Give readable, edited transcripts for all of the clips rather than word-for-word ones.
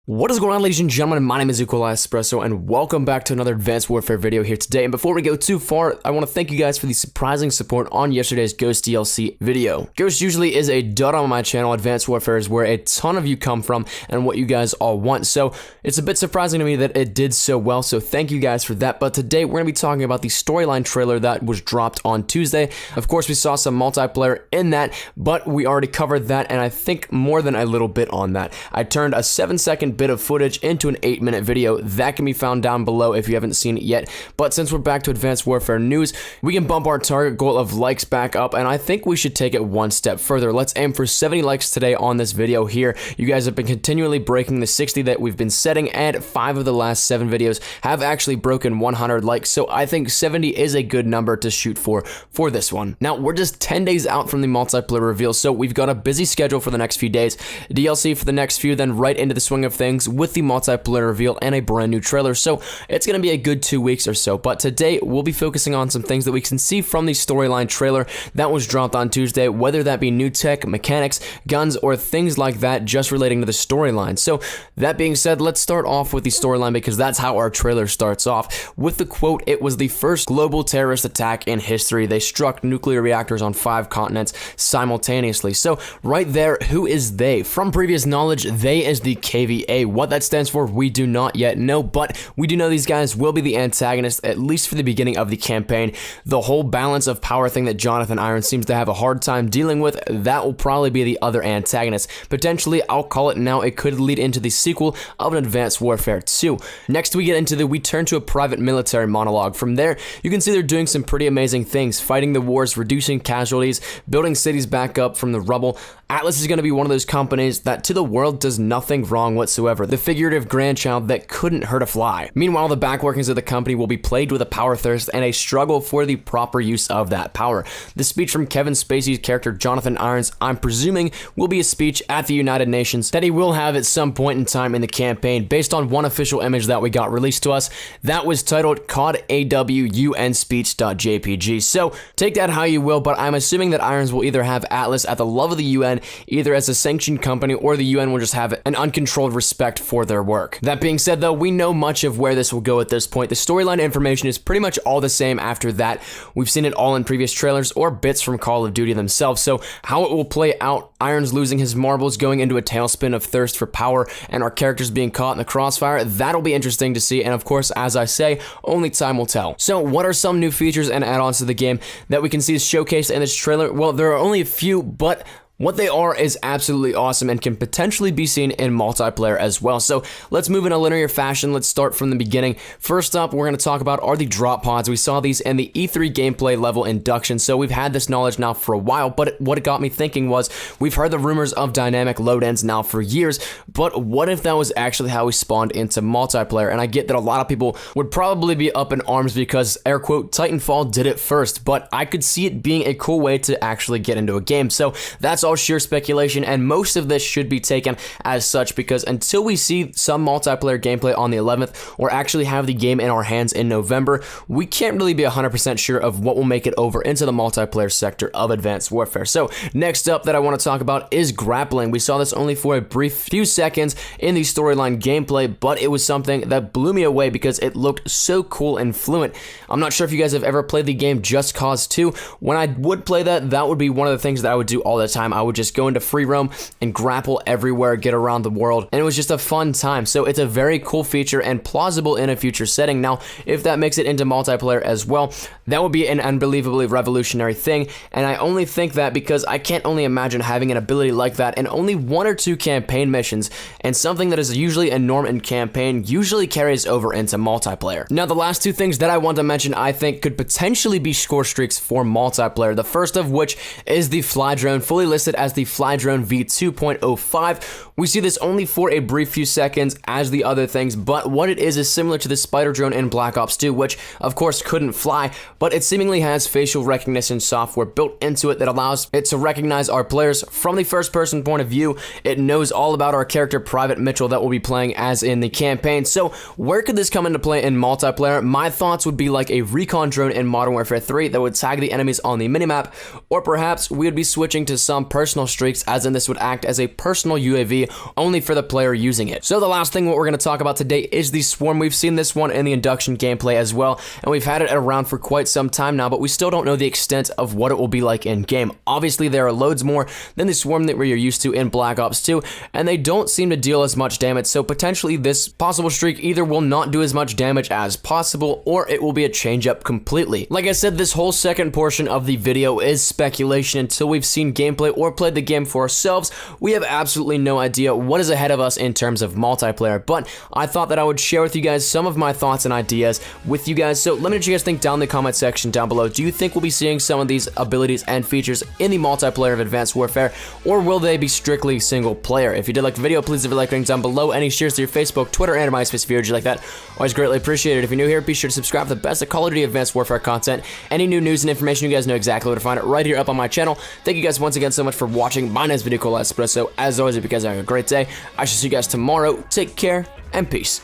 What is going on, ladies and gentlemen? My name is Equal Espresso, and welcome back to another Advanced Warfare video here today. And before we go too far, I want to thank you guys for the surprising support on yesterday's Ghost DLC video. Ghost usually is a dud on my channel. Advanced Warfare is where a ton of you come from and what you guys all want. So it's a bit surprising to me that it did so well, so thank you guys for that. But today we're going to be talking about the storyline trailer that was dropped on Tuesday. Of course, we saw some multiplayer in that, but we already covered that, and I think more than a little bit on that. I turned a 7-second bit of footage into an 8-minute video that can be found down below if you haven't seen it yet. But since we're back to Advanced Warfare news, we can bump our target goal of likes back up, and I think we should take it one step further. Let's aim for 70 likes today on this video here. You guys have been continually breaking the 60 that we've been setting, and 5 of the last 7 videos have actually broken 100 likes, so I think 70 is a good number to shoot for this one. Now, we're just 10 days out from the multiplayer reveal, so we've got a busy schedule for the next few days. DLC for the next few, then right into the swing of things with the multiplayer reveal and a brand new trailer, so it's going to be a good 2 weeks or so. But today we'll be focusing on some things that we can see from the storyline trailer that was dropped on Tuesday, whether that be new tech, mechanics, guns, or things like that just relating to the storyline. So that being said, let's start off with the storyline because that's how our trailer starts off with the quote, "It was the first global terrorist attack in history. They struck nuclear reactors on 5 continents simultaneously." So right there, who is they? From previous knowledge, they is the KVA. What that stands for, we do not yet know, but we do know these guys will be the antagonists, at least for the beginning of the campaign. The whole balance of power thing that Jonathan Irons seems to have a hard time dealing with, that will probably be the other antagonist. Potentially, I'll call it now, it could lead into the sequel of an Advanced Warfare 2. Next, we turn to a private military monologue. From there, you can see they're doing some pretty amazing things, fighting the wars, reducing casualties, building cities back up from the rubble. Atlas is going to be one of those companies that to the world does nothing wrong whatsoever, the figurative grandchild that couldn't hurt a fly. Meanwhile, the back workings of the company will be plagued with a power thirst and a struggle for the proper use of that power. The speech from Kevin Spacey's character Jonathan Irons, I'm presuming, will be a speech at the United Nations that he will have at some point in time in the campaign, based on one official image that we got released to us that was titled COD AW UN Speech.jpg. So take that how you will, but I'm assuming that Irons will either have Atlas at the love of the UN, either as a sanctioned company, or the UN will just have an uncontrolled respect for their work. That being said, though, we know much of where this will go at this point. The storyline information is pretty much all the same after that. We've seen it all in previous trailers or bits from Call of Duty themselves, so how it will play out, Irons losing his marbles, going into a tailspin of thirst for power, and our characters being caught in the crossfire, that'll be interesting to see, and of course, as I say, only time will tell. So what are some new features and add-ons to the game that we can see showcased in this trailer? Well, there are only a few, but what they are is absolutely awesome and can potentially be seen in multiplayer as well. So let's move in a linear fashion. Let's start from the beginning. First up, we're going to talk about are the drop pods. We saw these in the E3 gameplay level induction, so we've had this knowledge now for a while, but what it got me thinking was we've heard the rumors of dynamic load ends now for years, but what if that was actually how we spawned into multiplayer? And I get that a lot of people would probably be up in arms because, air quote, Titanfall did it first, but I could see it being a cool way to actually get into a game. So that's all sheer speculation, and most of this should be taken as such because until we see some multiplayer gameplay on the 11th or actually have the game in our hands in November, we can't really be 100% sure of what will make it over into the multiplayer sector of Advanced Warfare. So next up that I want to talk about is grappling. We saw this only for a brief few seconds in the storyline gameplay, but it was something that blew me away because it looked so cool and fluent. I'm not sure if you guys have ever played the game Just Cause 2. When I would play that would be one of the things that I would do all the time. I would just go into free roam and grapple everywhere, get around the world, and it was just a fun time. So it's a very cool feature and plausible in a future setting. Now, if that makes it into multiplayer as well, that would be an unbelievably revolutionary thing, and I only think that because I can't only imagine having an ability like that in only 1 or 2 campaign missions, and something that is usually a norm in campaign usually carries over into multiplayer. Now, the last 2 things that I want to mention I think could potentially be score streaks for multiplayer, the first of which is the fly drone, fully listed as the Flydrone V2.05. We see this only for a brief few seconds as the other things, but what it is similar to the spider drone in Black Ops 2, which of course couldn't fly, but it seemingly has facial recognition software built into it that allows it to recognize our players from the first person point of view. It knows all about our character Private Mitchell that we'll be playing as in the campaign. So where could this come into play in multiplayer? My thoughts would be like a recon drone in Modern Warfare 3 that would tag the enemies on the minimap, or perhaps we would be switching to some personal streaks, as in this would act as a personal UAV only for the player using it. So the last thing what we're going to talk about today is the Swarm. We've seen this one in the induction gameplay as well, and we've had it around for quite some time now, but we still don't know the extent of what it will be like in game. Obviously, there are loads more than the Swarm that we're used to in Black Ops 2, and they don't seem to deal as much damage, so potentially this possible streak either will not do as much damage as possible, or it will be a change up completely. Like I said, this whole second portion of the video is speculation until we've seen gameplay or played the game for ourselves. We have absolutely no idea what is ahead of us in terms of multiplayer, but I thought that I would share with you guys some of my thoughts and ideas with you guys. So let me know what you guys think down in the comment section down below. Do you think we'll be seeing some of these abilities and features in the multiplayer of Advanced Warfare, or will they be strictly single player? If you did like the video, please leave a like rating down below. Any shares to your Facebook, Twitter, and MySpace if you like that. Always greatly appreciated. If you're new here, be sure to subscribe for the best of Call of Duty Advanced Warfare content. Any new news and information, you guys know exactly where to find it right here up on my channel. Thank you guys once again so much for watching. My name is Cola Espresso. As always, if you guys are having a great day, I shall see you guys tomorrow. Take care and peace.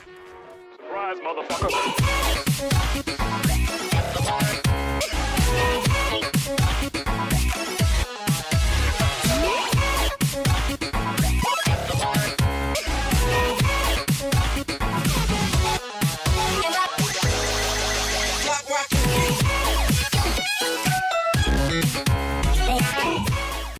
Surprise, motherfucker.